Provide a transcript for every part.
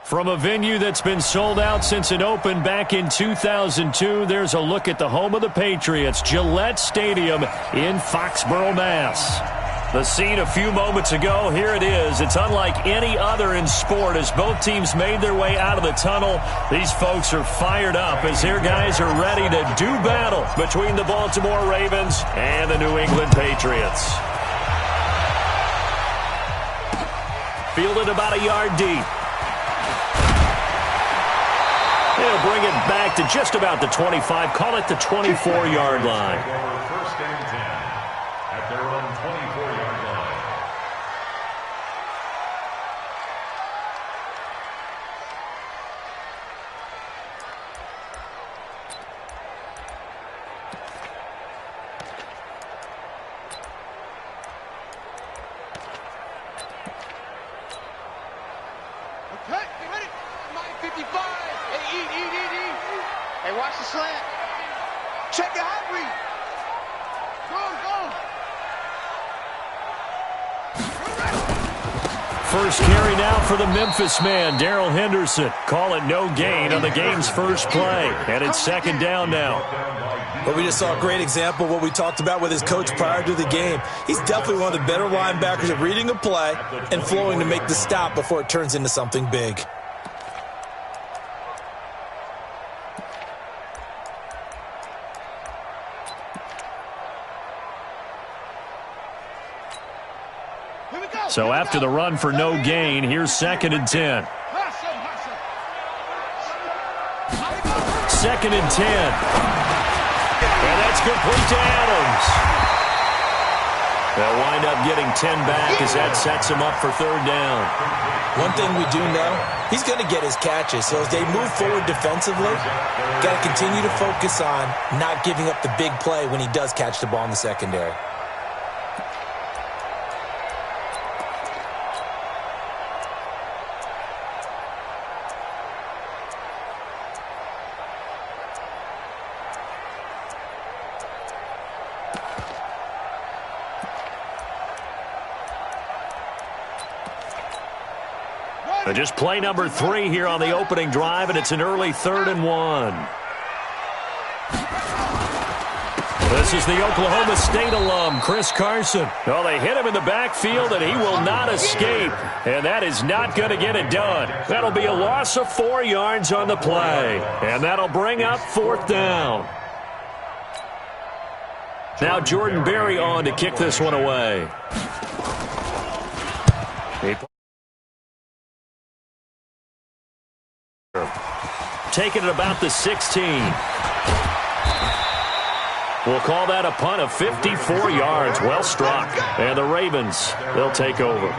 From a venue that's been sold out since it opened back in 2002, there's a look at the home of the Patriots, Gillette Stadium in Foxborough, Mass. The scene a few moments ago, here it is. It's unlike any other in sport as both teams made their way out of the tunnel. These folks are fired up as their guys are ready to do battle between the Baltimore Ravens and the New England Patriots. Fielded about a yard deep. They'll bring it back to just about the 25, call it the 24-yard line. First and 10 at their own 24-yard line. Okay, get ready. 55. Hey, eat. Hey, watch the slant. Check your hot read. Go. First carry now for the Memphis man, Darrell Henderson. Call it no gain on the game's first play. And it's second down now. But we just saw a great example of what we talked about with his coach prior to the game. He's definitely one of the better linebackers at reading a play and flowing to make the stop before it turns into something big. So after the run for no gain, here's second and 10. Second and 10. And that's complete to Adams. They'll wind up getting 10 back as that sets him up for third down. One thing we do know, he's going to get his catches. So as they move forward defensively, got to continue to focus on not giving up the big play when he does catch the ball in the secondary. Just play number 3 here on the opening drive, and it's an early 3rd and 1. This is the Oklahoma State alum, Chris Carson. Well, they hit him in the backfield, and he will not escape. And that is not going to get it done. That'll be a loss of 4 yards on the play. And that'll bring up 4th down. Now Jordan Berry on to kick this one away. Taking it about the 16. We'll call that a punt of 54 yards. Well struck. And the Ravens, they'll take over.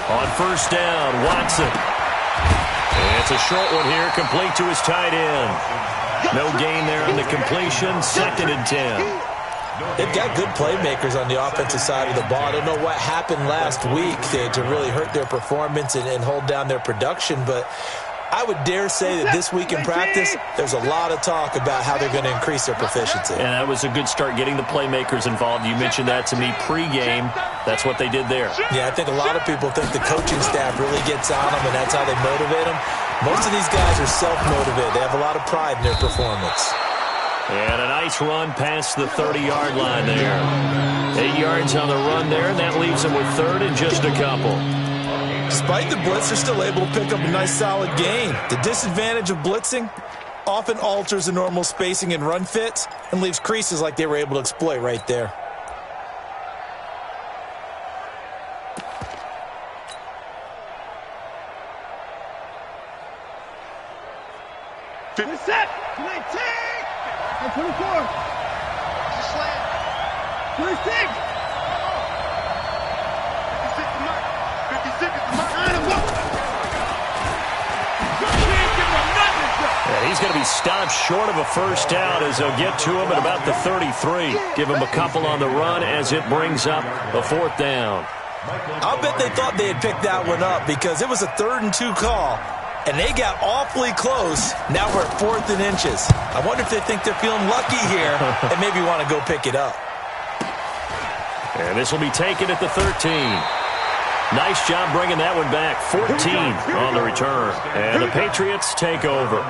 On first down, Watson. And it's a short one here, complete to his tight end. No gain there on the completion, 2nd and 10. They've got good playmakers on the offensive side of the ball. I don't know what happened last week to really hurt their performance and hold down their production, but I would dare say that this week in practice, there's a lot of talk about how they're going to increase their proficiency. And that was a good start, getting the playmakers involved. You mentioned that to me pregame. That's what they did there. Yeah, I think a lot of people think the coaching staff really gets on them, and that's how they motivate them. Most of these guys are self-motivated. They have a lot of pride in their performance. And a nice run past the 30-yard line there. 8 yards on the run there, and that leaves them with 3rd and just a couple. Despite the blitz, they're still able to pick up a nice solid gain. The disadvantage of blitzing often alters the normal spacing and run fits and leaves creases like they were able to exploit right there. Set. 19. And 24. Watch the slant. 26. 56 to 56 to And he's going to be stopped short of a first down as they'll get to him at about the 33. Give him a couple on the run as it brings up a 4th down. I'll bet they thought they had picked that one up because it was a 3rd and 2 call, and they got awfully close. Now we're at 4th and inches. I wonder if they think they're feeling lucky here and maybe want to go pick it up. And this will be taken at the 13. Nice job bringing that one back. 14 on the return. And the Patriots take over.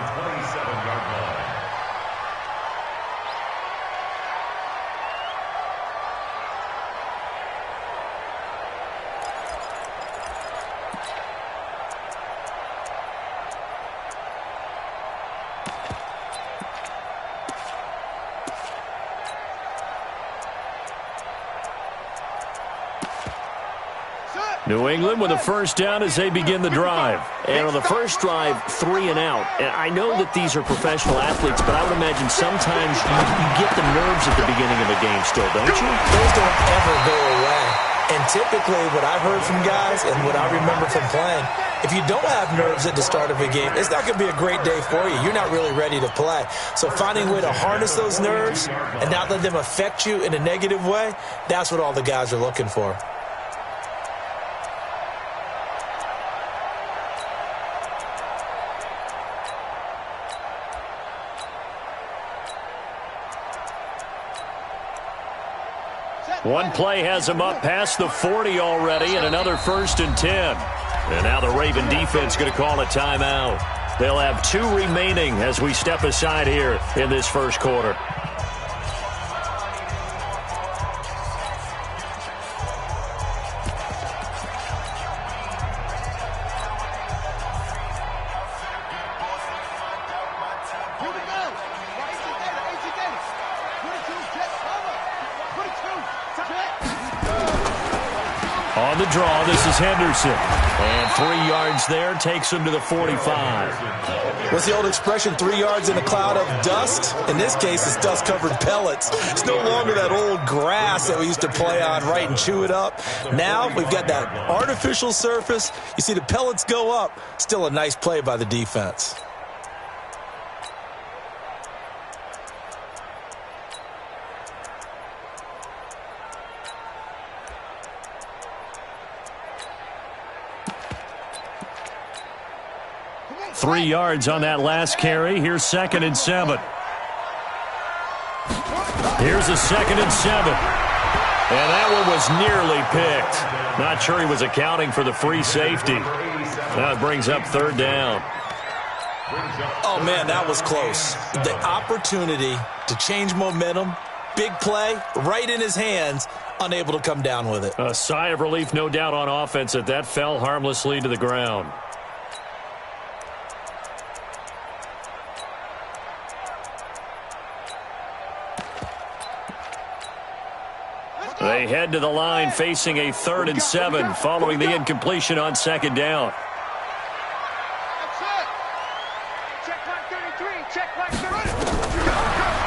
New England with a first down as they begin the drive. And on the first drive, 3 and out. And I know that these are professional athletes, but I would imagine sometimes you get the nerves at the beginning of a game still, don't you? Those don't ever go away. And typically what I've heard from guys and what I remember from playing, if you don't have nerves at the start of a game, it's not going to be a great day for you. You're not really ready to play. So finding a way to harness those nerves and not let them affect you in a negative way, that's what all the guys are looking for. One play has him up past the 40 already, and another 1st and 10. And now the Raven defense going to call a timeout. They'll have 2 remaining as we step aside here in this first quarter. On the draw, this is Henderson. And 3 yards there takes him to the 45. What's the old expression, 3 yards in a cloud of dust? In this case, it's dust-covered pellets. It's no longer that old grass that we used to play on, right, and chew it up. Now we've got that artificial surface. You see the pellets go up. Still a nice play by the defense. Three yards on that last carry. Here's 2nd and 7. Here's a 2nd and 7. And that one was nearly picked. Not sure he was accounting for the free safety. Now it brings up 3rd down. Oh, man, that was close. The opportunity to change momentum, big play, right in his hands, unable to come down with it. A sigh of relief, no doubt, on offense that fell harmlessly to the ground. They head to the line facing a 3rd and 7 following the incompletion on 2nd down.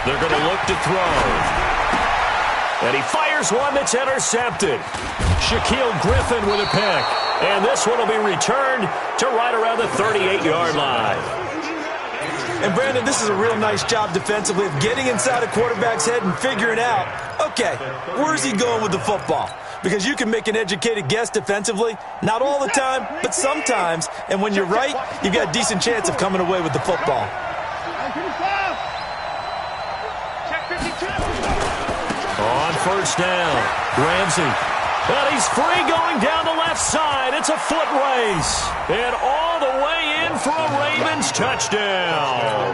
They're going to look to throw. And he fires one that's intercepted. Shaquille Griffin with a pick. And this one will be returned to right around the 38-yard line. And, Brandon, this is a real nice job defensively of getting inside a quarterback's head and figuring out, okay, where's he going with the football? Because you can make an educated guess defensively, not all the time, but sometimes. And when you're right, you've got a decent chance of coming away with the football. On 1st down, Ramsey. And he's free going down the left side. It's a foot race. And all the way in for a Ravens touchdown.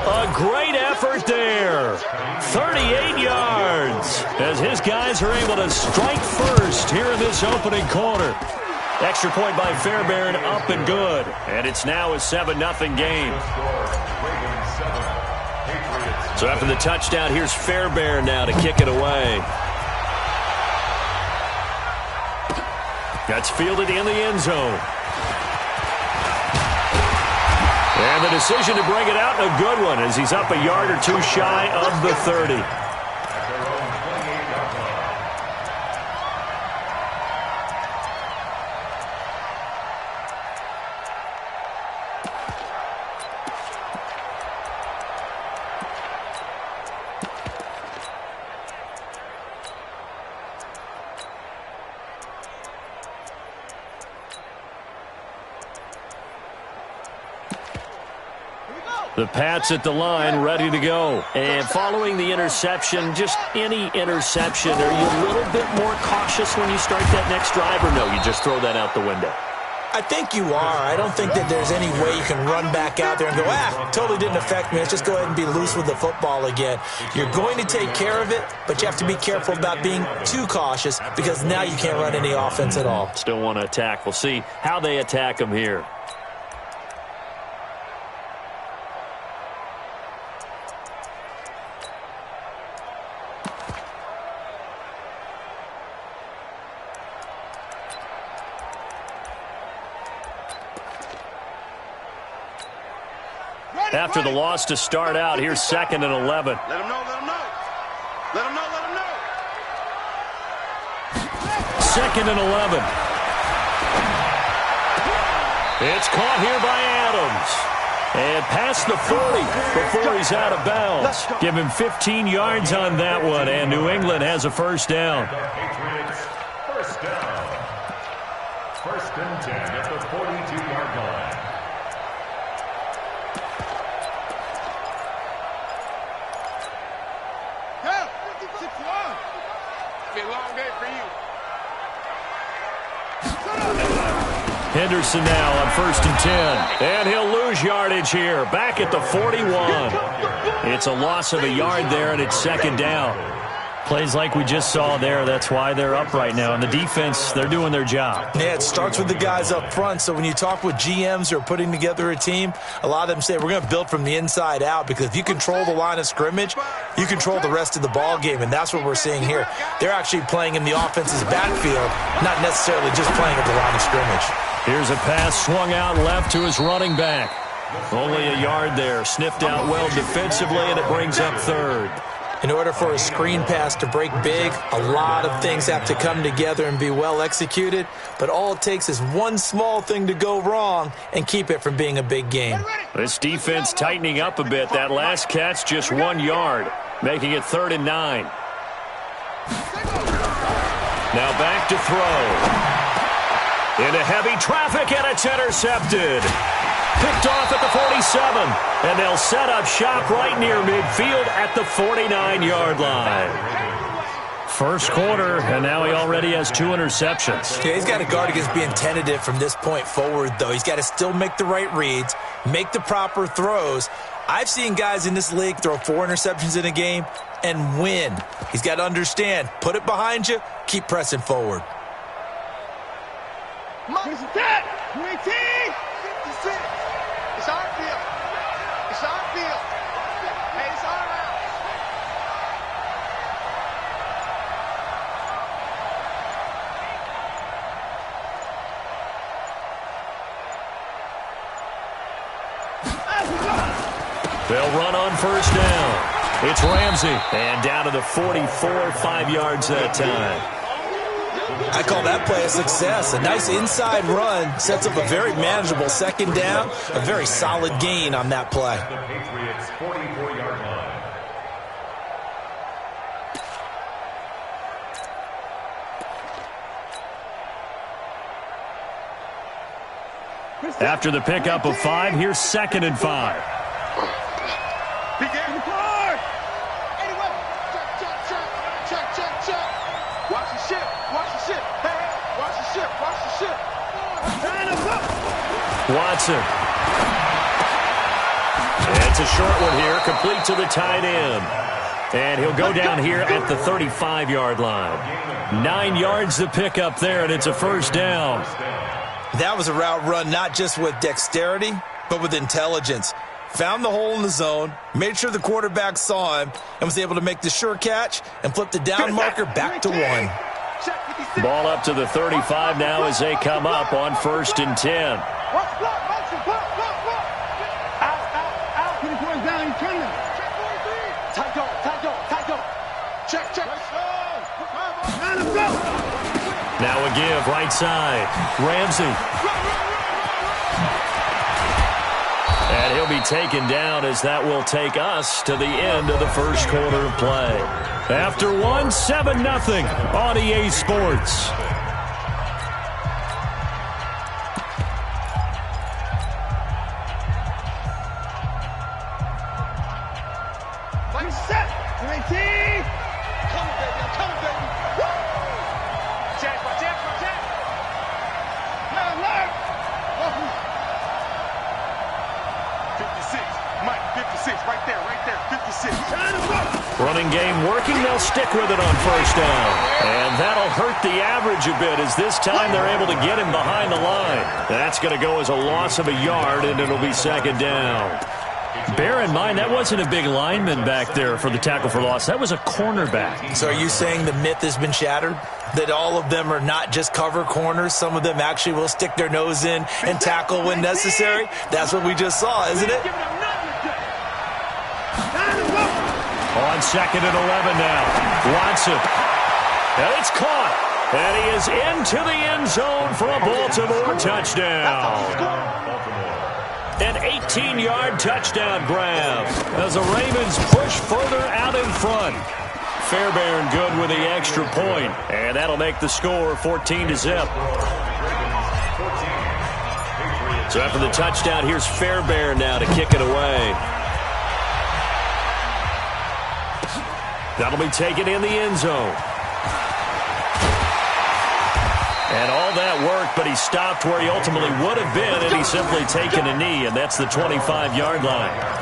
A great effort there. 38 yards as his guys are able to strike first here in this opening quarter. Extra point by Fairbairn, up and good. And it's now a 7-0 game. So after the touchdown, here's Fairbairn now to kick it away. That's fielded in the end zone. And the decision to bring it out, a good one, as he's up a yard or two shy of the 30. The Pats at the line, ready to go. And following the interception, just any interception, are you a little bit more cautious when you start that next drive, or no, you just throw that out the window? I think you are. I don't think that there's any way you can run back out there and go, totally didn't affect me. Let's just go ahead and be loose with the football again. You're going to take care of it, but you have to be careful about being too cautious because now you can't run any offense at all. Still want to attack. We'll see how they attack them here. After the loss to start out, here's 2nd and 11. Let him know, let him know. Let him know, let him know. 2nd and 11. It's caught here by Adams. And past the 40 before he's out of bounds. Give him 15 yards on that one, and New England has a first down. The Patriots, first down. 1st and 10 at the 42-yard line. Be a long day for you. Henderson now on 1st and 10. And he'll lose yardage here. Back at the 41. It's a loss of a yard there, and it's 2nd down. Plays like we just saw there. That's why they're up right now. And the defense, they're doing their job. Yeah, it starts with the guys up front. So when you talk with GMs who are putting together a team, a lot of them say we're going to build from the inside out because if you control the line of scrimmage, you control the rest of the ball game, and that's what we're seeing here. They're actually playing in the offense's backfield, not necessarily just playing at the line of scrimmage. Here's a pass swung out left to his running back. Only a yard there. Sniffed out well defensively, and it brings up 3rd. In order for a screen pass to break big, a lot of things have to come together and be well executed, but all it takes is one small thing to go wrong and keep it from being a big game. This defense tightening up a bit. That last catch just 1 yard, making it 3rd and 9. Now back to throw. Into heavy traffic, and it's intercepted. Picked off at the 47, and they'll set up shop right near midfield at the 49-yard line. First quarter, and now he already has 2 interceptions. Yeah, he's got to guard against being tentative from this point forward, though. He's got to still make the right reads, make the proper throws. I've seen guys in this league throw 4 interceptions in a game and win. He's got to understand, put it behind you, keep pressing forward. It's our field. It's our field. Hey, it's our house. They'll run on 1st down. It's Ramsey. And down to the 44, 5 yards that time. I call that play a success. A nice inside run sets up a very manageable 2nd down, a very solid gain on that play. The Patriots 44-yard line. After the pickup of 5, here's 2nd and 5. Watson. It's a short one here, complete to the tight end. And he'll go down here at the 35-yard line. 9 yards to pick up there, and it's a 1st down. That was a route run not just with dexterity, but with intelligence. Found the hole in the zone, made sure the quarterback saw him, and was able to make the sure catch and flip the down marker back to 1. Ball up to the 35 now as they come up on 1st and 10. Now a give right side. Ramsey. And he'll be taken down as that will take us to the end of the first quarter of play. After 1, 7-0 on EA Sports. Coming, baby. I'm coming, baby. Woo! Jack. Alert. 56. Mike, 56. Right there. 56. Running game working. They'll stick with it on first down. And that'll hurt the average a bit as this time they're able to get him behind the line. That's going to go as a loss of a yard, and it'll be second down. Bear in mind, that wasn't a big lineman back there for the tackle for loss. That was a cornerback. So are you saying the myth has been shattered? That all of them are not just cover corners? Some of them actually will stick their nose in and tackle when necessary? That's what we just saw, isn't it? On second and 11 now. Watson. And it's caught. And he is into the end zone for a Baltimore touchdown. An 18-yard touchdown grab as the Ravens push further out in front. Fairbairn good with the extra point, and that'll make the score 14-0. So after the touchdown, here's Fairbairn now to kick it away. That'll be taken in the end zone. And all that worked, but he stopped where he ultimately would have been, and he's simply taken a knee, and that's the 25-yard line.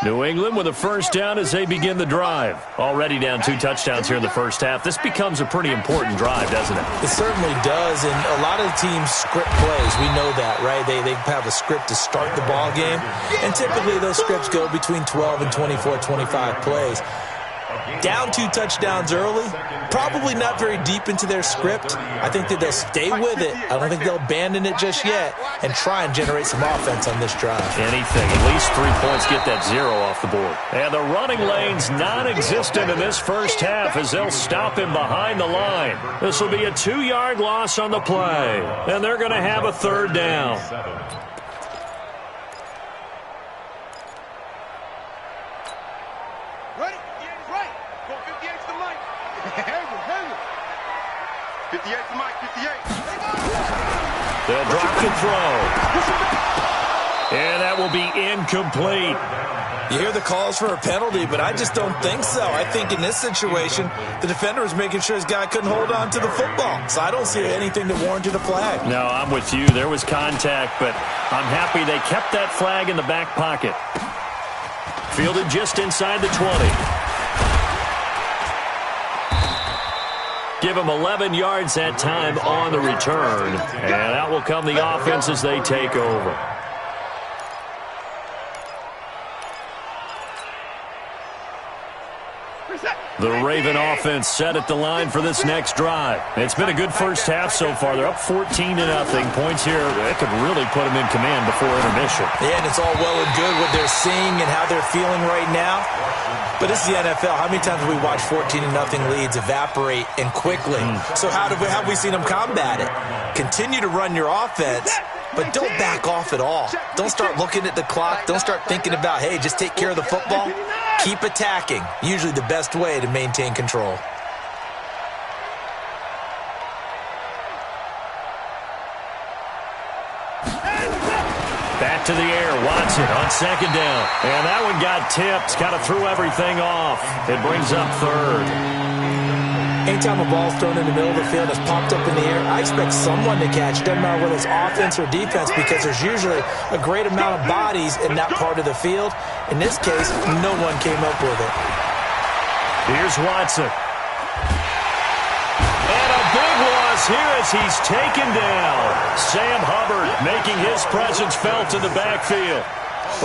New England with a first down as they begin the drive. Already down 2 touchdowns here in the first half. This becomes a pretty important drive, doesn't it? It certainly does, and a lot of the teams script plays. We know that, right? They have a script to start the ball game, and typically those scripts go between 12 and 24, 25 plays. Down 2 touchdowns early, probably not very deep into their script. I think that they'll stay with it. I don't think they'll abandon it just yet and try and generate some offense on this drive. Anything, at least 3 points, get that 0 off the board. And the running lane's non-existent in this first half as they'll stop him behind the line. This will be a 2-yard loss on the play, and they're going to have a third down. Ready? Right. Go 58 to Mike. 58 to Mike. 58. They'll drop the throw. And that will be incomplete. You hear the calls for a penalty, but I just don't think so. I think in this situation, the defender was making sure his guy couldn't hold on to the football. So I don't see anything that warranted a flag. No, I'm with you. There was contact, but I'm happy they kept that flag in the back pocket. Fielded just inside the 20. Give them 11 yards that time on the return. And out will come the offense as they take over. The Raven offense set at the line for this next drive. It's been a good first half so far. They're up 14-0. Points here, it could really put them in command before intermission. Yeah, and it's all well and good what they're seeing and how they're feeling right now. But this is the NFL. How many times have we watched 14-0 leads evaporate and quickly? So how have we seen them combat it? Continue to run your offense, but don't back off at all. Don't start looking at the clock. Don't start thinking about, hey, just take care of the football. Keep attacking. Usually the best way to maintain control. Back to the air, Watson on second down. And that one got tipped, kind of threw everything off. It brings up third. Anytime a ball's thrown in the middle of the field that's popped up in the air, I expect someone to catch. Doesn't matter whether it's offense or defense, because there's usually a great amount of bodies in that part of the field. In this case, no one came up with it. Here's Watson. And a big loss here as he's taken down. Sam Hubbard making his presence felt in the backfield.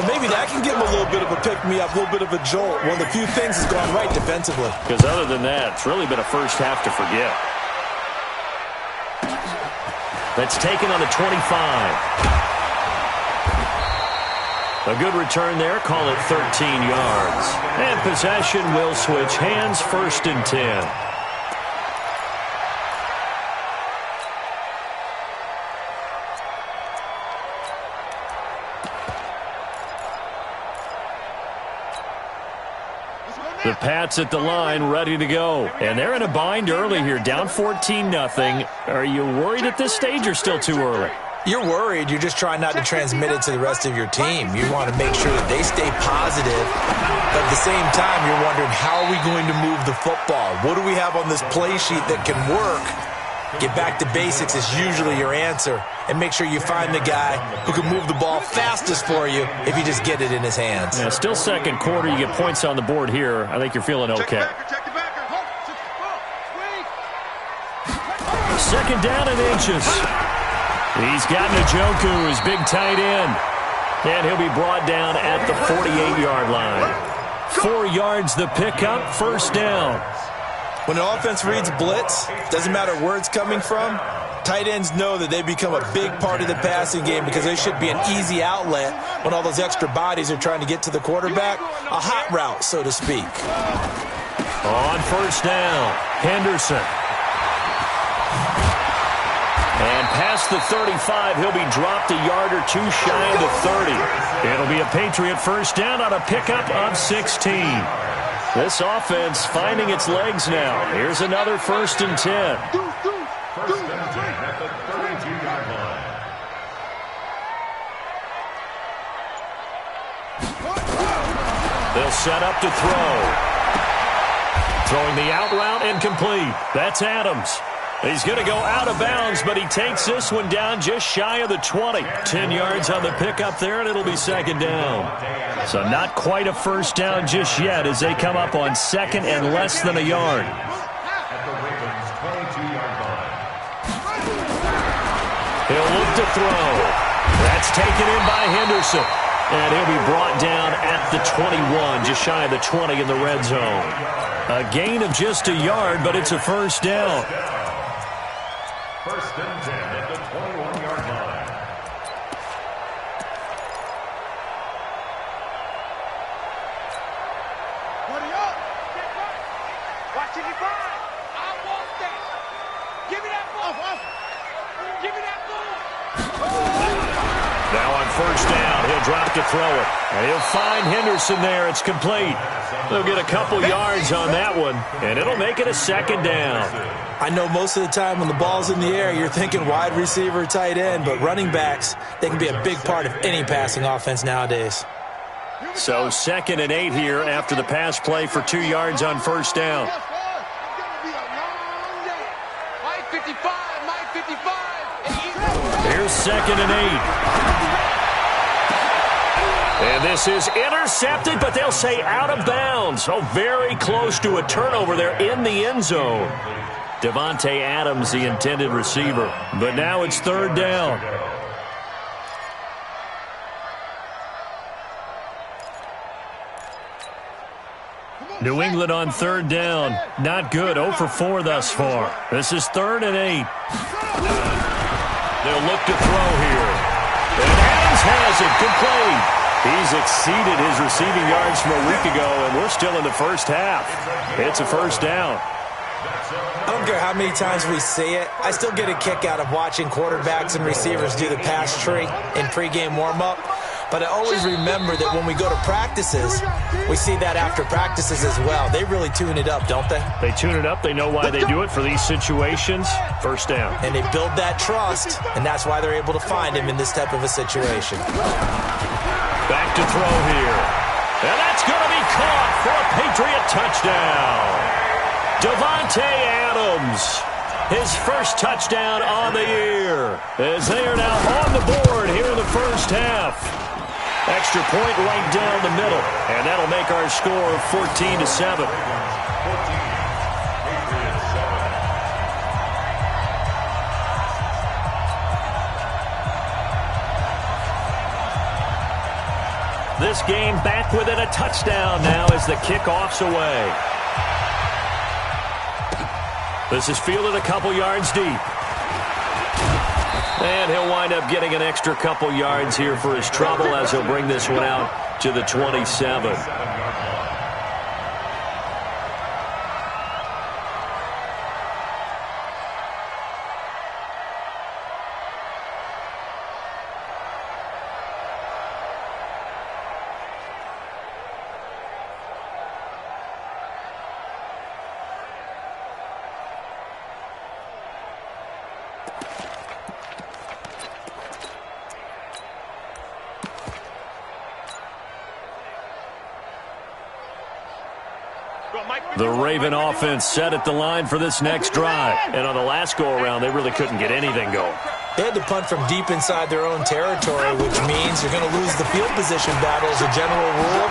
Well, maybe that can give him a little bit of a pick-me-up, a little bit of a jolt. One of the few things has gone right defensively. Because other than that, it's really been a first half to forget. That's taken on the 25. A good return there, call it 13 yards. And possession will switch hands, 1st and 10. The Pats at the line, ready to go. And they're in a bind early here, down 14-0. Are you worried at this stage or still too early? You're worried. You're just trying not to transmit it to the rest of your team. You want to make sure that they stay positive. But at the same time, you're wondering, how are we going to move the football? What do we have on this play sheet that can work? Get back to basics is usually your answer. And make sure you find the guy who can move the ball fastest for you if you just get it in his hands. Yeah, still second quarter. You get points on the board here. I think you're feeling okay. Second down and inches. He's got Njoku, his big tight end. And he'll be brought down at the 48-yard line. 4 yards the pickup, first down. When an offense reads blitz, doesn't matter where it's coming from, tight ends know that they become a big part of the passing game because they should be an easy outlet when all those extra bodies are trying to get to the quarterback. A hot route, so to speak. On first down, Henderson. And past the 35, he'll be dropped a yard or two shy of the 30. It'll be a Patriot first down on a pickup of 16. This offense finding its legs now. Here's another 1st and 10. First and 10 at the 32-yard line. They'll set up to throw. Throwing the out route and complete. That's Adams. He's going to go out of bounds, but he takes this one down just shy of the 20. 10 yards on the pickup there, and it'll be second down. So not quite a first down just yet as they come up on second and less than a yard. At the Ravens' 22-yard line. He'll look to throw. That's taken in by Henderson. And he'll be brought down at the 21, just shy of the 20 in the red zone. A gain of just a yard, but it's a first down. First and 10 at the 21-yard line. Buddy up. Watch it, five. I want that. Give me that ball. Give me that ball. Now on first down, he'll drop to throw it. And he'll find Henderson there. It's complete. They'll get a couple yards on that one, and it'll make it a second down. I know most of the time when the ball's in the air, you're thinking wide receiver, tight end, but running backs, they can be a big part of any passing offense nowadays. So 2nd and 8 here after the pass play for 2 yards on first down. My 55, my 55. Here's 2nd and 8. And this is intercepted, but they'll say out of bounds. Oh, very close to a turnover there in the end zone. Devontae Adams, the intended receiver. But now it's third down. New England on third down. Not good. 0 for 4 thus far. This is 3rd and 8. They'll look to throw here. And Adams has it. Complete. He's exceeded his receiving yards from a week ago, and we're still in the first half. It's a first down. I don't care how many times we see it. I still get a kick out of watching quarterbacks and receivers do the pass tree in pregame warm-up. But I always remember that when we go to practices, we see that after practices as well. They really tune it up, don't they? They tune it up. They know why they do it for these situations. First down. And they build that trust, and that's why they're able to find him in this type of a situation. Back to throw here. And that's going to be caught for a Patriot touchdown. Devontae Adams, his first touchdown on the year, as they are now on the board here in the first half. Extra point right down the middle, and that'll make our score 14-7. This game back within a touchdown now as the kickoff's away. This is fielded a couple yards deep. And he'll wind up getting an extra couple yards here for his trouble as he'll bring this one out to the 27. The Raven offense set at the line for this next drive. And on the last go-around, they really couldn't get anything going. They had to punt from deep inside their own territory, which means you're going to lose the field position battle as a general rule.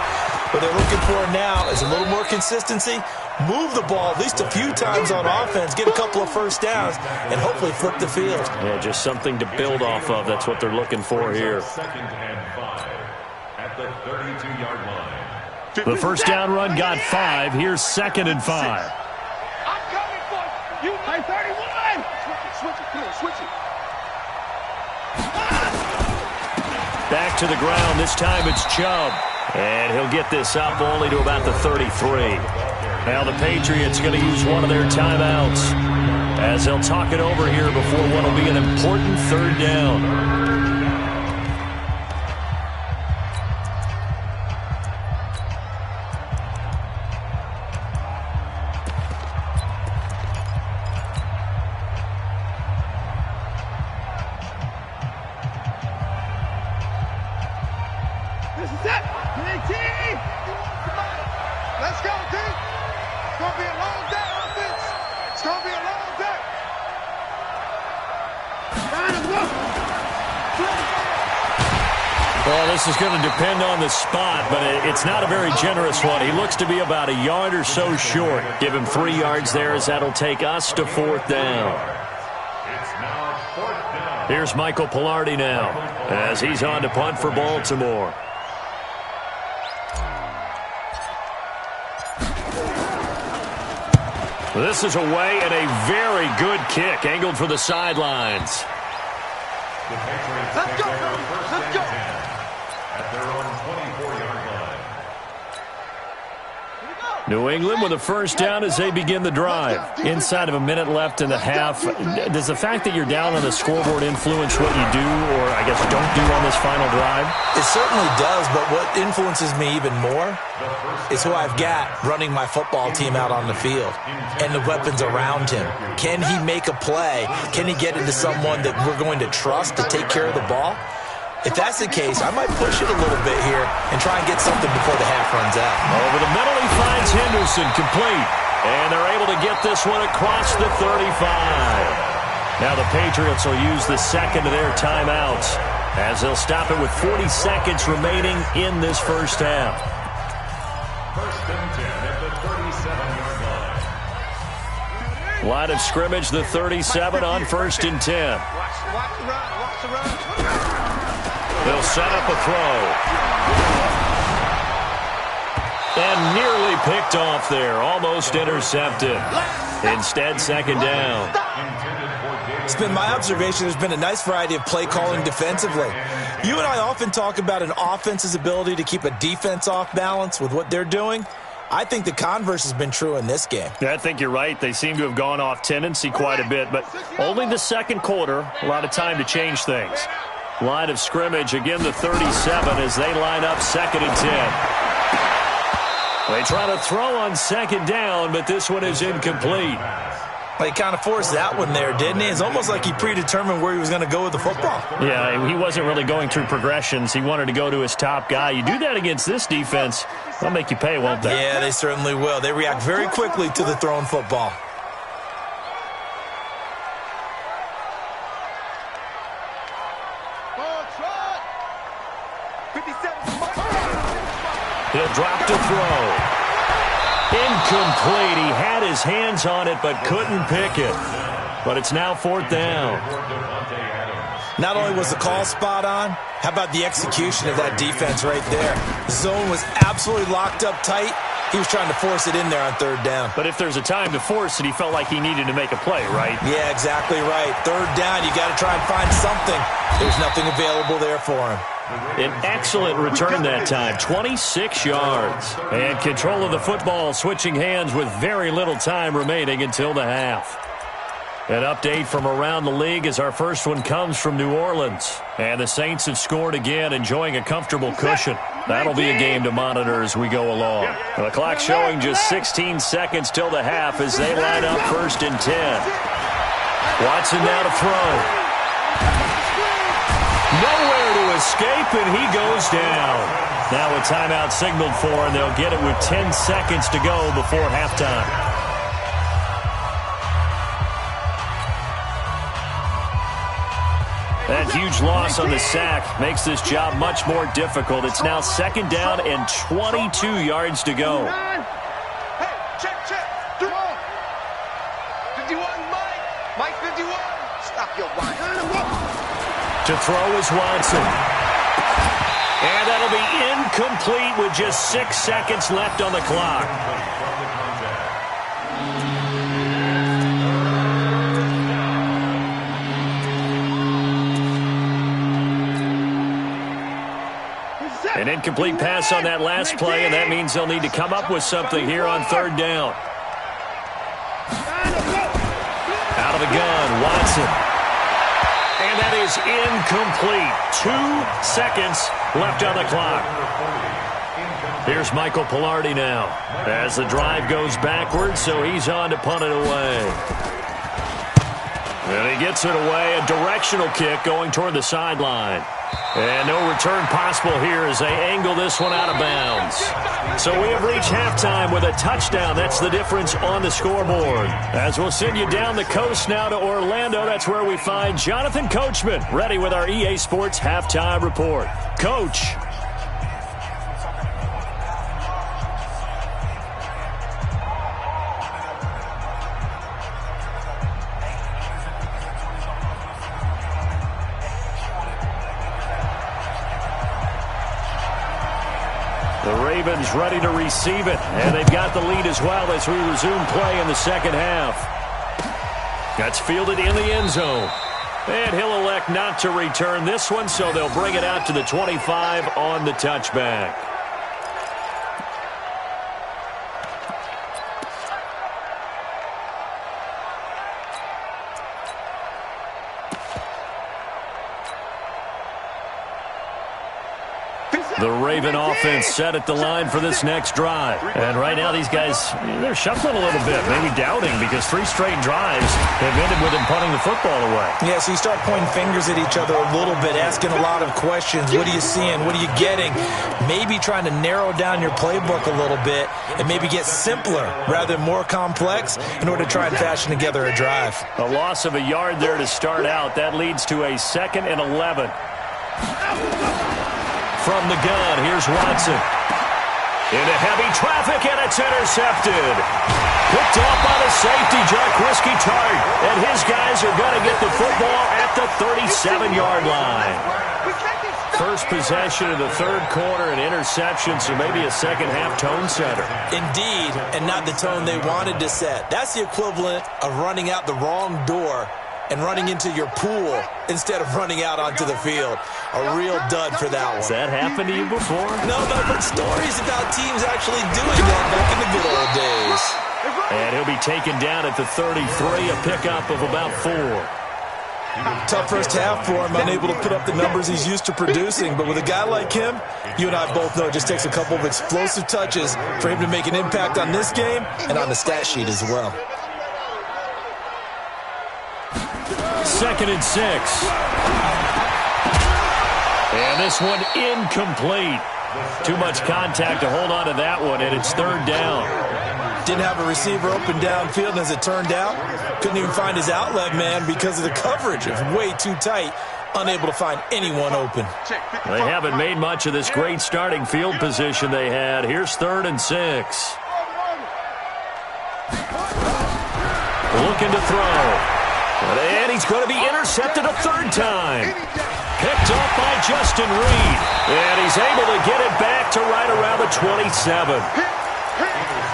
What they're looking for now is a little more consistency, move the ball at least a few times on offense, get a couple of first downs, and hopefully flip the field. Yeah, just something to build off of. That's what they're looking for here. Second and 5 at the 32-yard line. The first down run got 5. Here's 2nd and 5. I'm coming for you. You play 31. Switch it. Come on, switch it. Back to the ground. This time it's Chubb. And he'll get this up only to about the 33. Now the Patriots going to use one of their timeouts as they'll talk it over here before what will be an important 3rd down. This is it. Let's go, D. It's going to be a long day, offense. It's going to be a long day. Well, this is going to depend on the spot, but it's not a very generous one. He looks to be about a yard or so short. Give him 3 yards there as that'll take us to 4th down. It's now 4th down. Here's Michael Pilardi now as he's on to punt for Baltimore. This is away and a very good kick, angled for the sidelines. The Patriots Let's go, take their baby. first Let's and go. 10 at their own 24-yard line. New England with a first down as they begin the drive. Inside of a minute left in the half. Does the fact that you're down on the scoreboard influence what you do, or I guess don't do on this final drive? It certainly does, but what influences me even more is who I've got running my football team out on the field and the weapons around him. Can he make a play? Can he get into someone that we're going to trust to take care of the ball? If that's the case, I might push it a little bit here and try and get something before the half runs out. Over the middle, he finds Henderson complete. And they're able to get this one across the 35. Now the Patriots will use the second of their timeouts as they'll stop it with 40 seconds remaining in this first half. First and 10 at the 37-yard line. Line of scrimmage, the 37 on 1st and 10. Watch the run. Watch the run. They'll set up a throw. And nearly picked off there. Almost intercepted. Instead, 2nd down. It's been my observation there's been a nice variety of play calling defensively. You and I often talk about an offense's ability to keep a defense off balance with what they're doing. I think the converse has been true in this game. Yeah, I think you're right. They seem to have gone off tendency quite a bit, but only the second quarter. A lot of time to change things. Line of scrimmage, again the 37 as they line up 2nd and 10. They try to throw on 2nd down, but this one is incomplete. Well, he kind of forced that one there, didn't he? It's almost like he predetermined where he was going to go with the football. Yeah, he wasn't really going through progressions. He wanted to go to his top guy. You do that against this defense, they'll make you pay, won't they? Yeah, they certainly will. They react very quickly to the thrown football. He'll drop to throw. Incomplete. He had his hands on it but couldn't pick it. But it's now 4th down. Not only was the call spot on, how about the execution of that defense right there? The zone was absolutely locked up tight. He was trying to force it in there on 3rd down. But if there's a time to force it, he felt like he needed to make a play, right? Yeah, exactly right. 3rd down, you got to try and find something. There's nothing available there for him. An excellent return that time, 26 yards. And control of the football switching hands with very little time remaining until the half. An update from around the league as our first one comes from New Orleans. And the Saints have scored again, enjoying a comfortable cushion. That'll be a game to monitor as we go along. The clock showing just 16 seconds till the half as they line up 1st and 10. Watson now to throw. Nowhere to escape, and he goes down. Now a timeout signaled for, and they'll get it with 10 seconds to go before halftime. That huge loss on the sack makes this job much more difficult. It's now 2nd down and 22 yards to go. Hey, check. 51, Mike 51. Stop your line. To throw is Watson. And that'll be incomplete with just 6 seconds left on the clock. An incomplete pass on that last play, and that means they'll need to come up with something here on 3rd down. Out of the gun, Watson. And that is incomplete. 2 seconds left on the clock. Here's Michael Pilardi now as the drive goes backwards, so he's on to punt it away. And he gets it away, a directional kick going toward the sideline. And no return possible here as they angle this one out of bounds. So we have reached halftime with a touchdown. That's the difference on the scoreboard. As we'll send you down the coast now to Orlando, that's where we find Jonathan Coachman ready with our EA Sports Halftime Report. Coach. The Ravens ready to receive it, and they've got the lead as well as we resume play in the 2nd half. That's fielded in the end zone. And he'll elect not to return this one, so they'll bring it out to the 25 on the touchback. The Raven offense set at the line for this next drive. And right now these guys, they're shuffling a little bit, maybe doubting, because 3 straight drives have ended with them punting the football away. Yeah, so you start pointing fingers at each other a little bit, asking a lot of questions. What are you seeing? What are you getting? Maybe trying to narrow down your playbook a little bit and maybe get simpler rather than more complex in order to try and fashion together a drive. A loss of a yard there to start out. That leads to a 2nd and 11. From the gun, here's Watson. Into heavy traffic, and it's intercepted. Picked off by the safety, Jaquiski Tart. And his guys are going to get the football at the 37-yard line. First possession of the 3rd quarter, an interception, so maybe a 2nd half tone setter. Indeed, and not the tone they wanted to set. That's the equivalent of running out the wrong door and running into your pool instead of running out onto the field. A real dud for that one. Has that happened to you before? No, but I've heard stories about teams actually doing that back in the good old days. And he'll be taken down at the 33, a pickup of about 4. Tough first half for him, unable to put up the numbers he's used to producing. But with a guy like him, you and I both know it just takes a couple of explosive touches for him to make an impact on this game and on the stat sheet as well. 2nd and 6. And this one incomplete. Too much contact to hold on to that one, and it's 3rd down. Didn't have a receiver open downfield, and as it turned out, couldn't even find his outlet man because of the coverage. It was way too tight, unable to find anyone open. They haven't made much of this great starting field position they had. Here's 3rd and 6. Looking to throw. And he's going to be intercepted a 3rd time. Picked off by Justin Reed. And he's able to get it back to right around the 27.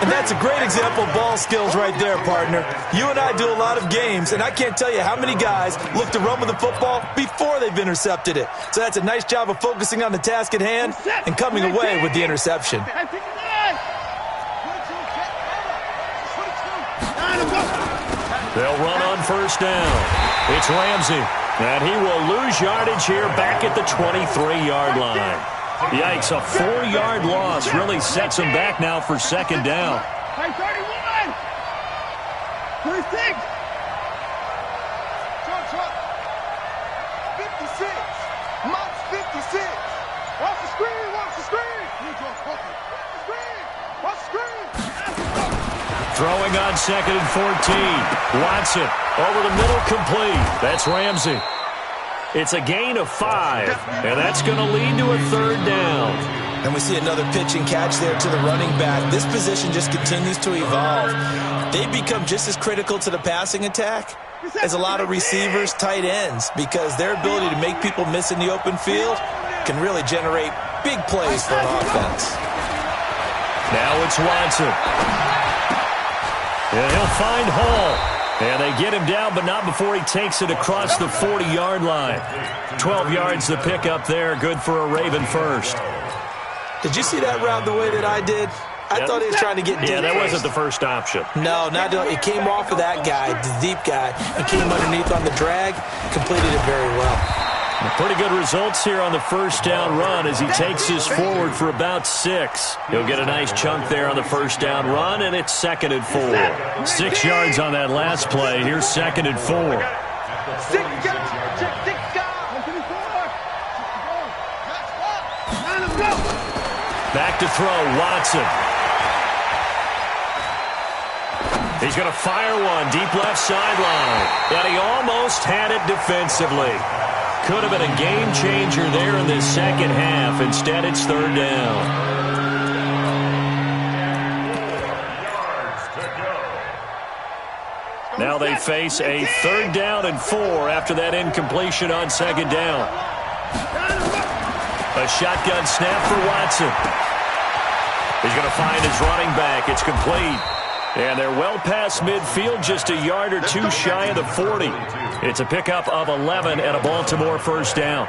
And that's a great example of ball skills right there, partner. You and I do a lot of games, and I can't tell you how many guys look to run with the football before they've intercepted it. So that's a nice job of focusing on the task at hand and coming away with the interception. They'll run on 1st down. It's Ramsey, and he will lose yardage here back at the 23-yard line. Yikes, a 4-yard loss really sets him back now for 2nd down. 31! 26! 56! Mott's 56! That's it. Watch the screen. Watch the screen. Watch the screen. Watch the screen. Throwing on 2nd and 14. Watson over the middle, complete. That's Ramsey. It's a gain of 5, and that's going to lead to a 3rd down. And we see another pitch and catch there to the running back. This position just continues to evolve. They become just as critical to the passing attack as a lot of receivers, tight ends, because their ability to make people miss in the open field can really generate big plays for an offense. Now it's Watson. And he'll find Hall. And they get him down, but not before he takes it across the 40-yard line. 12 yards to pick up there. Good for a Raven first. Did you see that route the way that I did? I thought he was trying to get deep. Yeah, that wasn't the first option. No, not it came off of that guy, the deep guy, and came underneath on the drag. Completed it very well. Pretty good results here on the first down run as he takes this forward for about 6. He'll get a nice chunk there on the first down run, and it's 2nd and 4. 6 yards on that last play. Here's 2nd and 4. Back to throw, Watson. He's going to fire one deep left sideline, and he almost had it defensively. Could have been a game changer there in this second half. Instead, it's 3rd down. Now they face a 3rd down and 4 after that incompletion on 2nd down. A shotgun snap for Watson. He's going to find his running back. It's complete. And they're well past midfield, just a yard or 2 shy of the 40. It's a pickup of 11 and a Baltimore 1st down.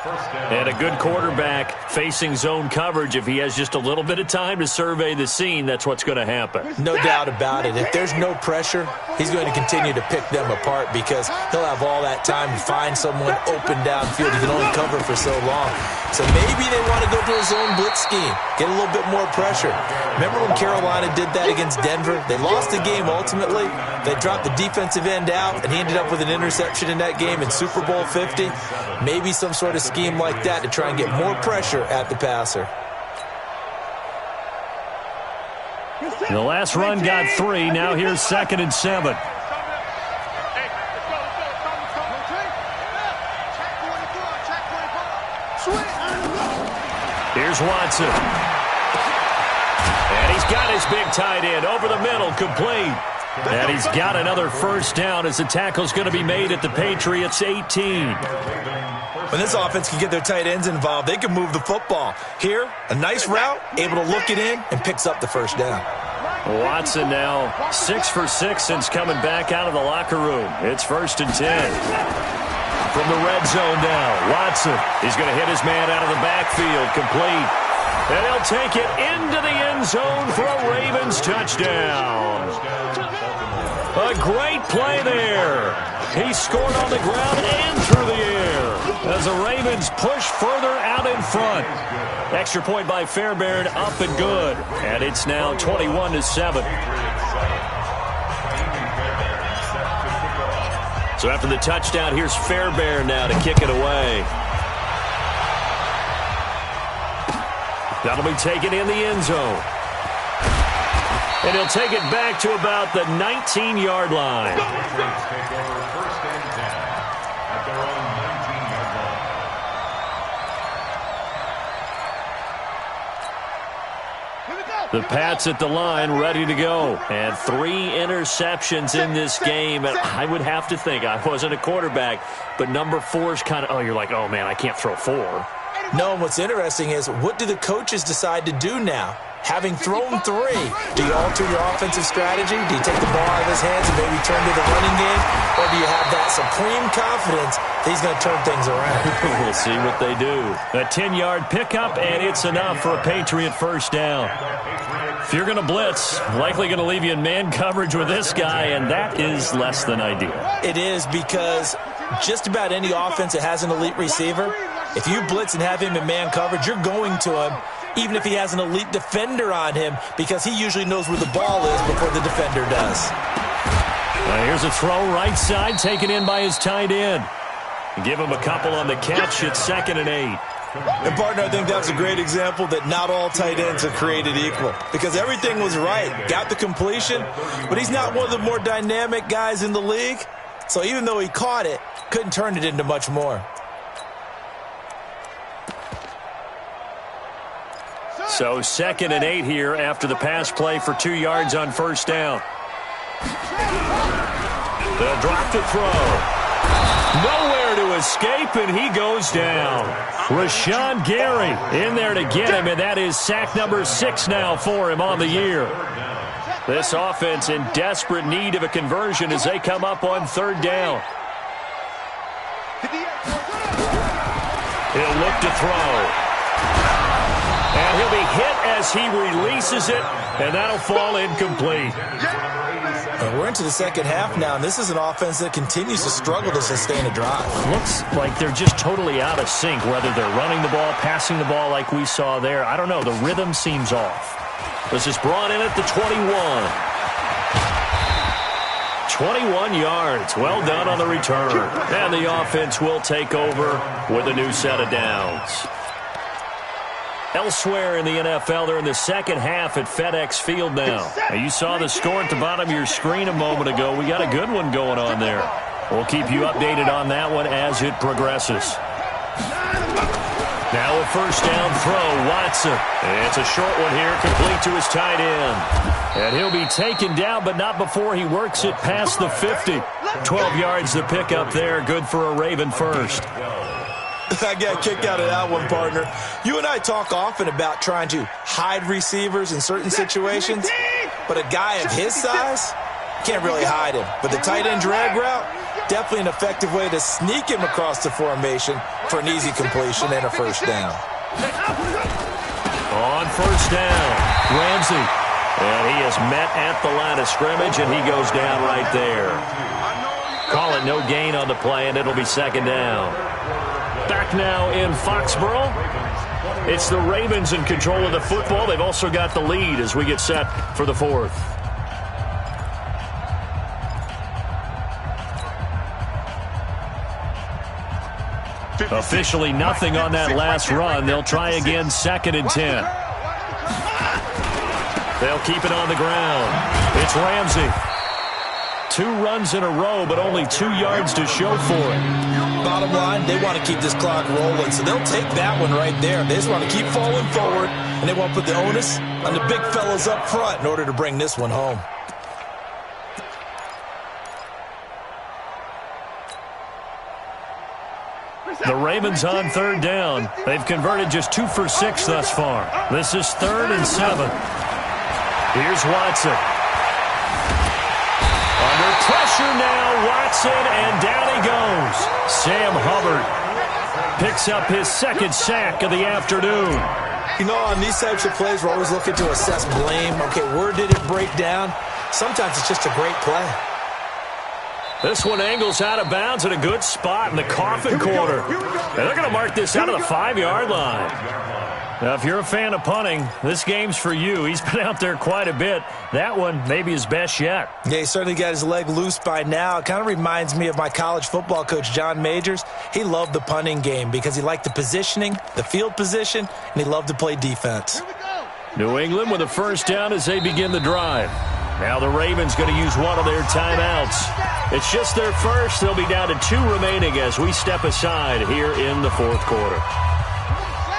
And a good quarterback facing zone coverage. If he has just a little bit of time to survey the scene, that's what's going to happen. No doubt about it. If there's no pressure, he's going to continue to pick them apart because he'll have all that time to find someone open downfield. He can only cover for so long. So maybe they want to go to a zone blitz scheme, get a little bit more pressure. Remember when Carolina did that against Denver? They lost the game ultimately. They dropped the defensive end out, and he ended up with an interception in that game in Super Bowl 50. Maybe some sort of scheme like that to try and get more pressure at the passer. The last run got 3. Now here's 2nd and 7. Here's Watson. And he's got his big tight end over the middle, complete. And he's got another 1st down as the tackle's going to be made at the Patriots 18. When this offense can get their tight ends involved, they can move the football. Here, a nice route, able to look it in, and picks up the 1st down. Watson now 6 for 6 since coming back out of the locker room. It's 1st and 10. From the red zone now, Watson. He's going to hit his man out of the backfield, complete. And he'll take it into the end zone for a Ravens touchdown. A great play there. He scored on the ground and through the air as the Ravens push further out in front. Extra point by Fairbairn, up and good. And it's now 21-7. So after the touchdown, here's Fairbairn now to kick it away. That'll be taken in the end zone. And he'll take it back to about the 19-yard line. The Pats at the line, ready to go. And 3 interceptions in this game. And I would have to think, I wasn't a quarterback, but number 4 is kind of, oh, you're like, oh, man, I can't throw 4. No, what's interesting is, what do the coaches decide to do now? Having thrown 3, do you alter your offensive strategy? Do you take the ball out of his hands and maybe turn to the running game? Or do you have that supreme confidence that he's going to turn things around? We'll see what they do. A 10-yard pickup, and it's enough for a Patriot 1st down. If you're going to blitz, likely going to leave you in man coverage with this guy, and that is less than ideal. It is, because just about any offense that has an elite receiver, if you blitz and have him in man coverage, you're going to him, even if he has an elite defender on him, because he usually knows where the ball is before the defender does. Here's a throw right side, taken in by his tight end. Give him a couple on the catch. It's 2nd and 8. And, partner, I think that's a great example that not all tight ends are created equal because everything was right. Got the completion, but he's not one of the more dynamic guys in the league. So even though he caught it, couldn't turn it into much more. So 2nd and 8 here after the pass play for 2 yards on first down. They'll drop the throw. Nowhere to escape, and he goes down. Rashawn Gary in there to get him, and that is sack number 6 now for him on the year. This offense in desperate need of a conversion as they come up on 3rd down. He'll look to throw. And he'll be hit as he releases it, and that'll fall incomplete. We're into the second half now, and this is an offense that continues to struggle to sustain a drive. Looks like they're just totally out of sync, whether they're running the ball, passing the ball like we saw there. I don't know. The rhythm seems off. This is brought in at the 21. 21 yards. Well done on the return. And the offense will take over with a new set of downs. Elsewhere in the NFL, they're in the second half at FedEx Field now. You saw the score at the bottom of your screen a moment ago. We got a good one going on there. We'll keep you updated on that one as it progresses. Now a first down throw, Watson. It's a short one here, complete to his tight end. And he'll be taken down, but not before he works it past the 50. 12 yards to pick up there, good for a Raven first. I got a kick out of that one, partner. You and I talk often about trying to hide receivers in certain situations, but a guy of his size, can't really hide him. But the tight end drag route, definitely an effective way to sneak him across the formation for an easy completion and a first down. On first down, Ramsey. And he is met at the line of scrimmage, and he goes down right there. Call it no gain on the play, and it'll be second down. Back now in Foxborough. It's the Ravens in control of the football. They've also got the lead as we get set for the 4th. Officially nothing on that last run. They'll try again, 2nd and 10. They'll keep it on the ground. It's Ramsey. 2 runs in a row, but only 2 yards to show for it. Bottom line, they want to keep this clock rolling, so they'll take that one right there. They just want to keep falling forward, and they won't put the onus on the big fellas up front in order to bring this one home. The Ravens on 3rd down. They've converted just 2 for 6 thus far. This is 3rd and 7. Here's Watson. Under pressure now, Watson, and down he goes. Sam Hubbard picks up his 2nd sack of the afternoon. You know, on these types of plays, we're always looking to assess blame. Okay, where did it break down? Sometimes it's just a great play. This one angles out of bounds at a good spot in the coffin corner. And they're going to mark this out of the 5-yard line. Now, if you're a fan of punting, this game's for you. He's been out there quite a bit. That one maybe his best yet. Yeah, he certainly got his leg loose by now. It kind of reminds me of my college football coach, John Majors. He loved the punting game because he liked the positioning, the field position, and he loved to play defense. New England with a first down as they begin the drive. Now the Ravens going to use one of their timeouts. It's just their first. They'll be down to 2 remaining as we step aside here in the 4th quarter.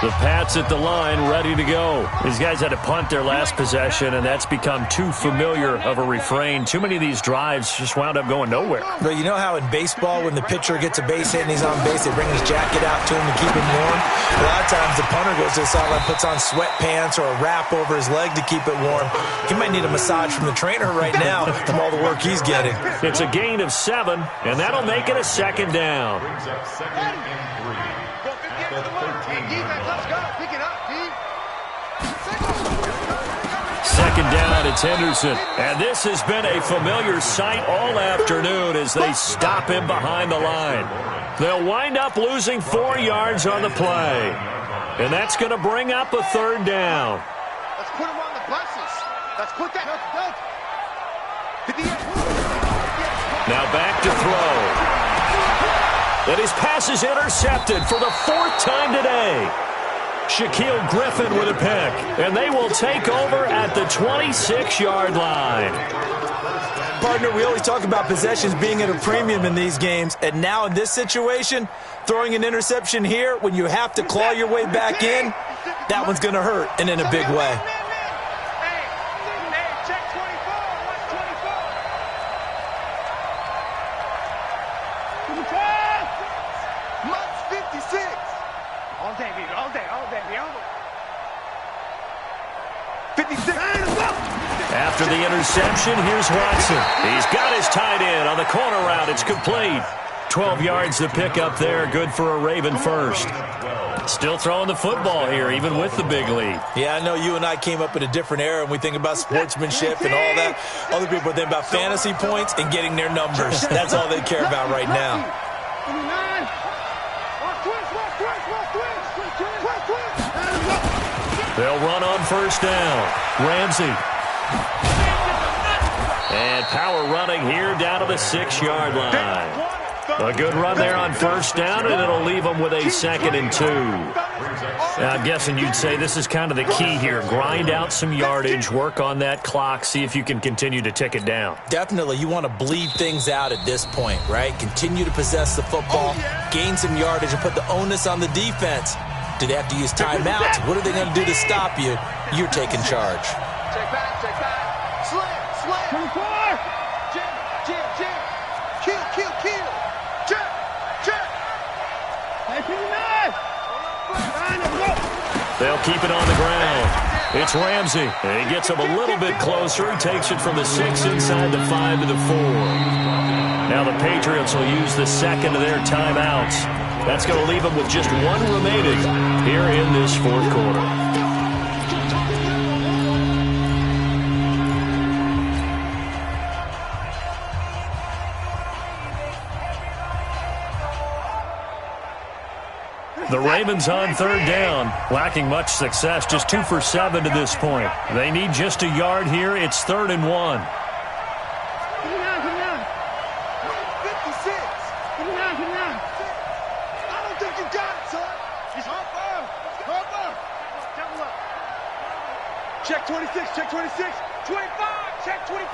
The Pats at the line, ready to go. These guys had to punt their last possession, and that's become too familiar of a refrain. Too many of these drives just wound up going nowhere. But you know how in baseball, when the pitcher gets a base hit and he's on base, they bring his jacket out to him to keep him warm? A lot of times the punter goes to the sideline, puts on sweatpants or a wrap over his leg to keep it warm. He might need a massage from the trainer right now from all the work he's getting. It's a gain of 7, and that'll make it a 2nd down. Brings up 2nd and 3. The 13. Second down, it's Henderson. And this has been a familiar sight all afternoon as they stop him behind the line. They'll wind up losing 4 yards on the play. And that's going to bring up a 3rd down. Let's put him on the buses. Let's put that. Now back to throw. And his pass is intercepted for the 4th time today. Shaquille Griffin with a pick. And they will take over at the 26-yard line. Partner, we always talk about possessions being at a premium in these games. And now in this situation, throwing an interception here when you have to claw your way back in, that one's going to hurt, and in a big way. After the interception, here's Watson. He's got his tight end on the corner route. It's complete. 12 yards to pick up there. Good for a Raven first. Still throwing the football here, even with the big lead. Yeah, I know you and I came up in a different era, and we think about sportsmanship and all that. Other people think about fantasy points and getting their numbers. That's all they care about right now. They'll run on first down. Ramsey. And power running here down to the 6-yard line. A good run there on first down, and it'll leave them with a 2nd and 2. I'm guessing you'd say this is kind of the key here. Grind out some yardage, work on that clock, see if you can continue to tick it down. Definitely. You want to bleed things out at this point, right? Continue to possess the football, gain some yardage, and put the onus on the defense. Do they have to use timeouts? What are they going to do to stop you? You're taking charge. Check back. Slam. 24. Jam. Kill. Check. They'll keep it on the ground. It's Ramsey. And he gets him a little bit closer. He takes it from the 6 inside the 5 to the 4. Now the Patriots will use the 2nd of their timeouts. That's going to leave them with just 1 remaining here in this 4th quarter. The Ravens on 3rd down, lacking much success, just 2 for 7 to this point. They need just a yard here. It's 3rd and 1. Come down. 56. Come down. I don't think you got it, son. He's hop up. Double up. Check 26. 25. Check 25.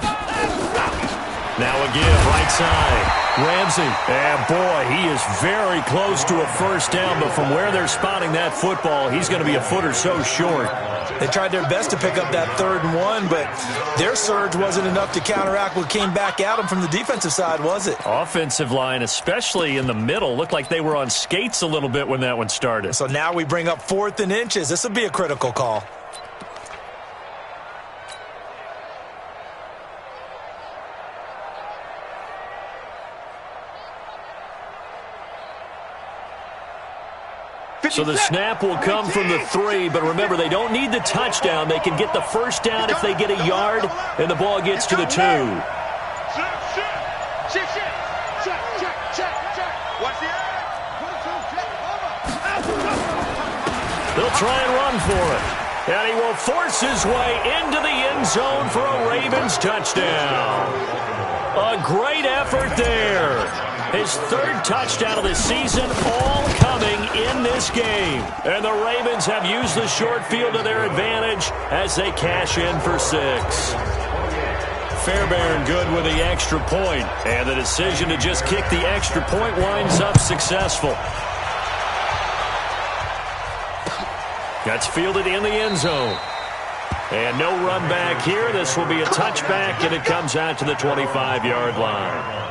Now a give, right side. Ramsey, and boy, he is very close to a first down, but from where they're spotting that football, he's going to be a foot or so short. They tried their best to pick up that 3rd and 1, but their surge wasn't enough to counteract what came back at them from the defensive side, was it? Offensive line, especially in the middle, looked like they were on skates a little bit when that one started. So now we bring up 4th and inches. This will be a critical call. So the snap will come from the 3, but remember, they don't need the touchdown. They can get the first down if they get a yard, and the ball gets to the 2. Check. Watch the eye. They'll try and run for it. And he will force his way into the end zone for a Ravens touchdown. A great effort there. His 3rd touchdown of the season, all coming in this game. And the Ravens have used the short field to their advantage as they cash in for 6. Fairbairn good with the extra point. And the decision to just kick the extra point winds up successful. That's fielded in the end zone. And no run back here. This will be a touchback, and it comes out to the 25-yard line.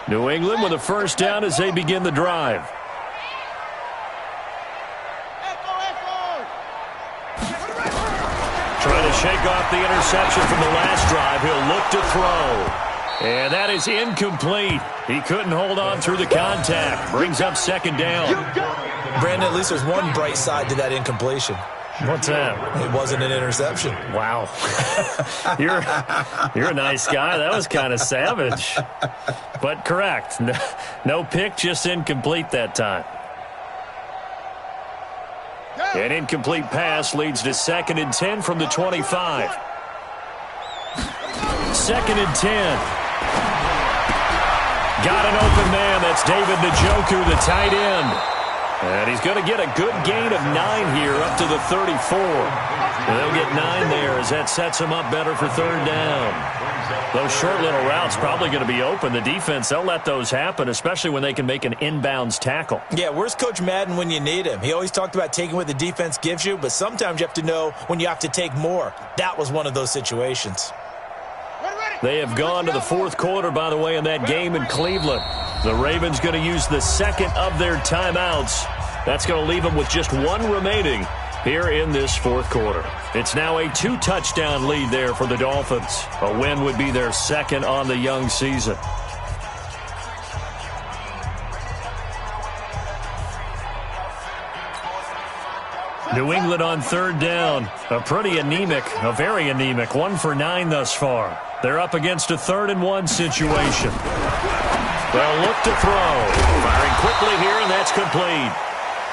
New England with a first down as they begin the drive. Trying to shake off the interception from the last drive. He'll look to throw. And that is incomplete. He couldn't hold on through the contact. Brings up 2nd down. Brandon, at least there's one bright side to that incompletion. What's that? It wasn't an interception. Wow. You're a nice guy. That was kind of savage. But correct. No pick, just incomplete that time. An incomplete pass leads to 2nd and 10 from the 25. 2nd and 10. Got an open man. That's David Njoku, the tight end. And he's going to get a good gain of 9 here up to the 34. They'll get 9 there as that sets him up better for 3rd down. Those short little routes probably going to be open. The defense, they'll let those happen, especially when they can make an inbounds tackle. Yeah, where's Coach Madden when you need him? He always talked about taking what the defense gives you, but sometimes you have to know when you have to take more. That was one of those situations. They have gone to the 4th quarter, by the way, in that game in Cleveland. The Ravens going to use the 2nd of their timeouts. That's going to leave them with just 1 remaining here in this 4th quarter. It's now a 2-touchdown lead there for the Dolphins. A win would be their 2nd on the young season. New England on 3rd down. A very anemic 1 for 9 thus far. They're up against a 3rd and 1 situation. They'll look to throw. Firing quickly here, and that's complete.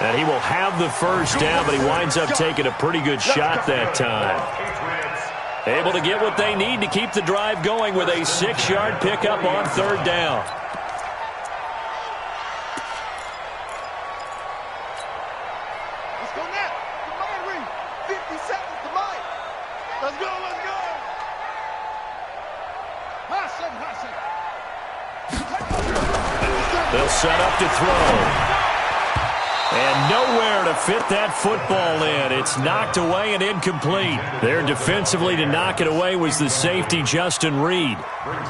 And he will have the 1st down, but he winds up taking a pretty good shot that time. Able to get what they need to keep the drive going with a 6-yard pickup on 3rd down. Let's go now. Come on, Reed. 50 seconds to mine. Let's go, let's go. Hot second. They'll set up to throw. And nowhere to fit that football in. It's knocked away and incomplete. There defensively to knock it away was the safety, Justin Reed.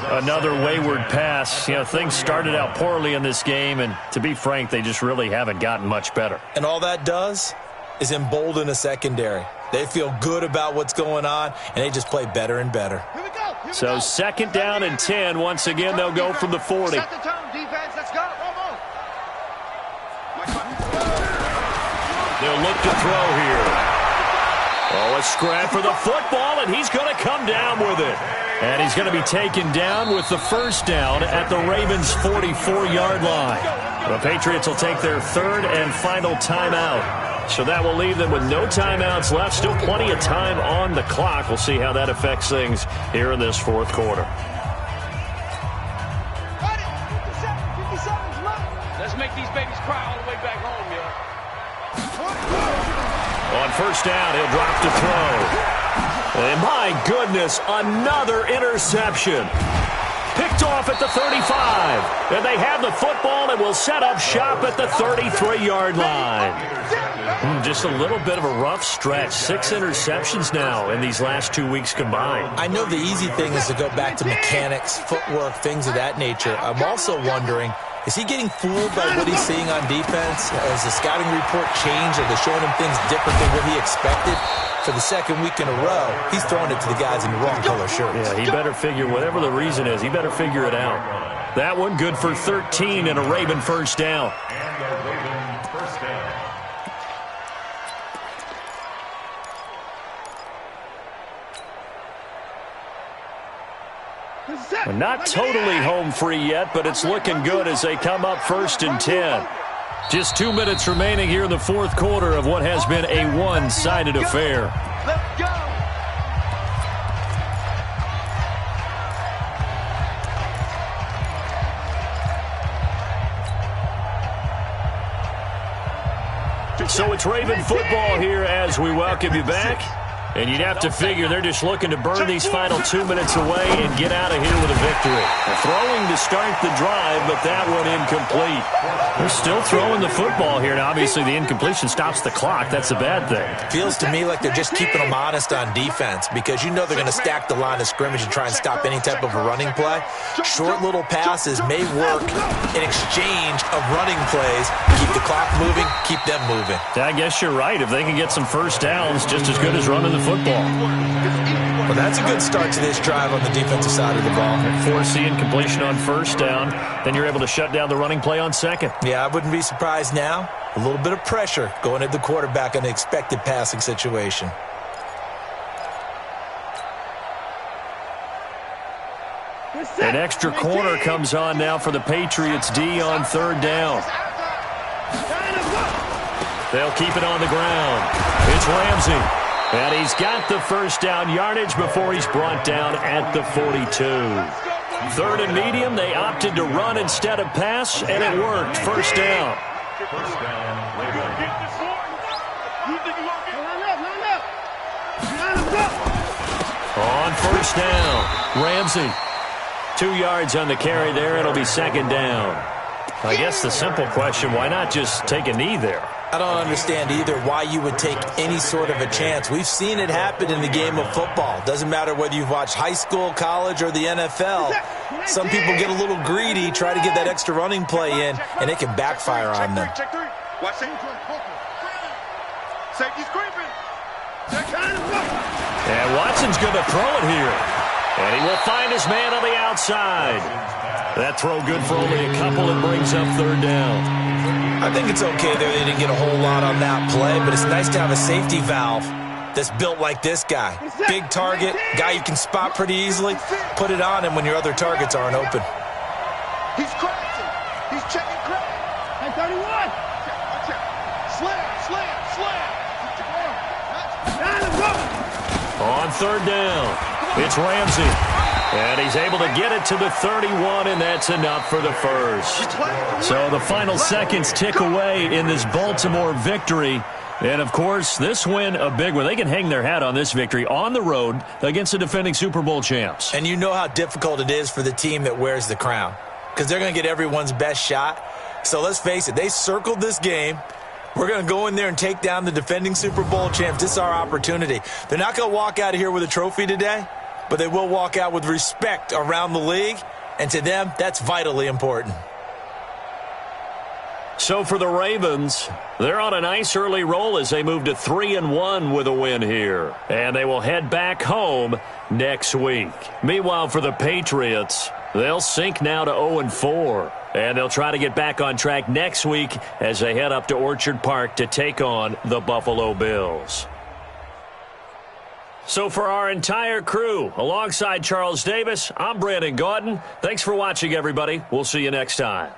Another wayward pass. You know, things started out poorly in this game, and to be frank, they just really haven't gotten much better. And all that does is embolden a secondary. They feel good about what's going on, and they just play better and better. Here we go. So 2nd down and 10. Once again, they'll go from the 40. Set the tone, defense. Let's go. They'll look to throw here. Oh, a scrap for the football, and he's going to come down with it. And he's going to be taken down with the 1st down at the Ravens' 44-yard line. The Patriots will take their 3rd and final timeout. So that will leave them with no timeouts left. Still plenty of time on the clock. We'll see how that affects things here in this 4th quarter. Let's make these babies cry all the way back home, yo. On 1st down, he'll drop to throw. And my goodness, another interception. Picked off at the 35. And they have the football and will set up shop at the 33-yard line. Just a little bit of a rough stretch. 6 interceptions now in these last 2 weeks combined. I know the easy thing is to go back to mechanics, footwork, things of that nature. I'm also wondering, is he getting fooled by what he's seeing on defense? Has the scouting report changed? Are they showing him things different than what he expected? For the 2nd week in a row, he's throwing it to the guys in the wrong color shirts. Yeah, he better figure, whatever the reason is, he better figure it out. That one good for 13 and a Raven 1st down. And a Raven 1st down. Not totally home free yet, but it's looking good as they come up 1st and 10. Just 2 minutes remaining here in the 4th quarter of what has been a one-sided affair. Let's go. So it's Raven football here as we welcome you back. And you'd have to figure they're just looking to burn these final 2 minutes away and get out of here with a victory. Throwing to start the drive, but that one incomplete. They're still throwing the football here. Now, obviously, the incompletion stops the clock. That's a bad thing. Feels to me like they're just keeping them honest on defense because you know they're going to stack the line of scrimmage and try and stop any type of a running play. Short little passes may work in exchange of running plays. Keep the clock moving, keep them moving. I guess you're right. If they can get some 1st downs, just as good as running the football. Well, that's a good start to this drive on the defensive side of the ball. Force the incompletion on 1st down. Then you're able to shut down the running play on 2nd. Yeah, I wouldn't be surprised now. A little bit of pressure going at the quarterback in the expected passing situation. An extra corner comes on now for the Patriots D on 3rd down. They'll keep it on the ground. It's Ramsey. And he's got the first down yardage before he's brought down at the 42. Third and medium, they opted to run instead of pass, and it worked. First down. First down, On first down, Ramsey. 2 yards on the carry there. It'll be second down. I guess the simple question, why not just take a knee there? I don't understand either why you would take any sort of a chance. We've seen it happen in the game of football. Doesn't matter whether you've watched high school, college, or the NFL. Some people get a little greedy, try to get that extra running play in, and it can backfire on them. Watch it. Safety's creeping. And Watson's going to throw it here. And he will find his man on the outside. That throw good for only a couple. It brings up third down. I think it's okay there. They didn't get a whole lot on that play, but it's nice to have a safety valve that's built like this guy. Big target, guy you can spot pretty easily. Put it on him when your other targets aren't open. He's crashing. He's checking crack. Hey, 31. Slam. On third down, it's Ramsey. And he's able to get it to the 31, and that's enough for the first. So the final seconds tick away in this Baltimore victory. And, of course, this win, a big one. They can hang their hat on this victory on the road against the defending Super Bowl champs. And you know how difficult it is for the team that wears the crown, because they're going to get everyone's best shot. So let's face it, they circled this game. We're going to go in there and take down the defending Super Bowl champs. This is our opportunity. They're not going to walk out of here with a trophy today, but they will walk out with respect around the league, and to them, that's vitally important. So for the Ravens, they're on a nice early roll as they move to 3-1 with a win here. And they will head back home next week. Meanwhile, for the Patriots, they'll sink now to 0-4. And they'll try to get back on track next week as they head up to Orchard Park to take on the Buffalo Bills. So for our entire crew, alongside Charles Davis, I'm Brandon Gaudin. Thanks for watching, everybody. We'll see you next time.